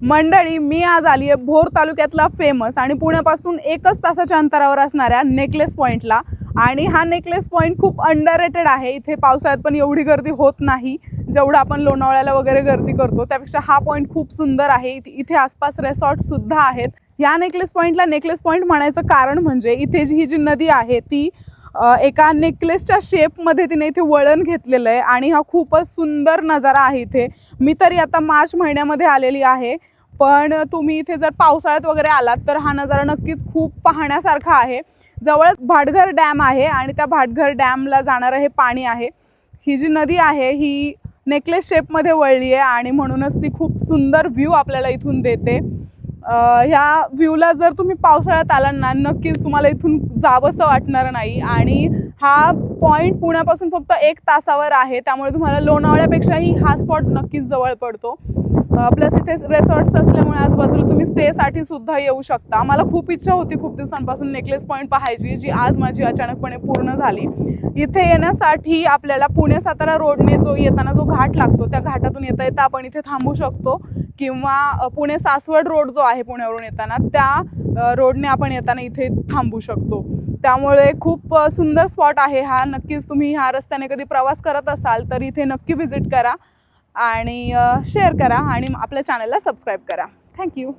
मंडळी, मी आज आली आहे भोर तालुक्यातला फेमस आणि पुण्यापासून 1च तासाच्या अंतरावर असणाऱ्या नेकलेस पॉईंटला। आणि हा नेकलेस पॉईंट खूप अंडररेटेड आहे। इथे पावसाळ्यात पण एवढी गर्दी होत नाही जेवढं आपण लोणावळ्याला वगैरे गर्दी करतो, त्यापेक्षा हा पॉईंट खूप सुंदर आहे। इथे आसपास रिसॉर्ट सुद्धा आहेत। या नेकलेस पॉईंटला नेकलेस पॉईंट म्हणायचं कारण म्हणजे इथे ही जी नदी आहे ती एका नेकलेसच्या शेपमध्ये तिने इथे वळण घेतलेलं आहे आणि हा खूपच सुंदर नजारा आहे। इथे मी तरी आता मार्च महिन्यामध्ये आलेली आहे, पण तुम्ही इथे जर पावसाळ्यात वगैरे आलात तर हा नजारा नक्कीच खूप पाहण्यासारखा आहे। जवळच भाटघर डॅम आहे आणि त्या भाटघर डॅमला जाणारं हे पाणी आहे। ही जी नदी आहे ही नेकलेस शेपमध्ये वळली आहे आणि म्हणूनच ती खूप सुंदर व्ह्यू आपल्याला इथून देते। ह्या व्ह्यूला जर तुम्ही पावसाळ्यात आलात ना, नक्कीच तुम्हाला इथून जावंसं वाटणार नाही। आणि हा पॉईंट पुण्यापासून फक्त 1 तासावर आहे, त्यामुळे तुम्हाला लोणावळ्यापेक्षाही हा स्पॉट नक्कीच जवळ पडतो। प्लस इथे रिसॉर्ट्स असल्यामुळे आजूबाजूला तुम्ही स्टेसाठी सुद्धा येऊ शकता। मला खूप इच्छा होती खूप दिवसांपासून नेकलेस पॉईंट पाहायची, जी आज माझी अचानकपणे पूर्ण झाली। इथे येण्यासाठी आपल्याला पुणे सातारा रोडने जो येताना जो घाट लागतो त्या घाटातून येता आपण इथे थांबू शकतो, किंवा पुणे सासवड रोड जो आहे पुण्यावरून येताना त्या रोडने आपण येताना इथे थांबू शकतो। त्यामुळे खूप सुंदर स्पॉट आहे हा। नक्कीच तुम्ही ह्या रस्त्याने कधी प्रवास करत असाल तर इथे नक्की व्हिजिट करा आणि शेअर करा आणि आपल्या चॅनलला सबस्क्राईब करा। थँक्यू।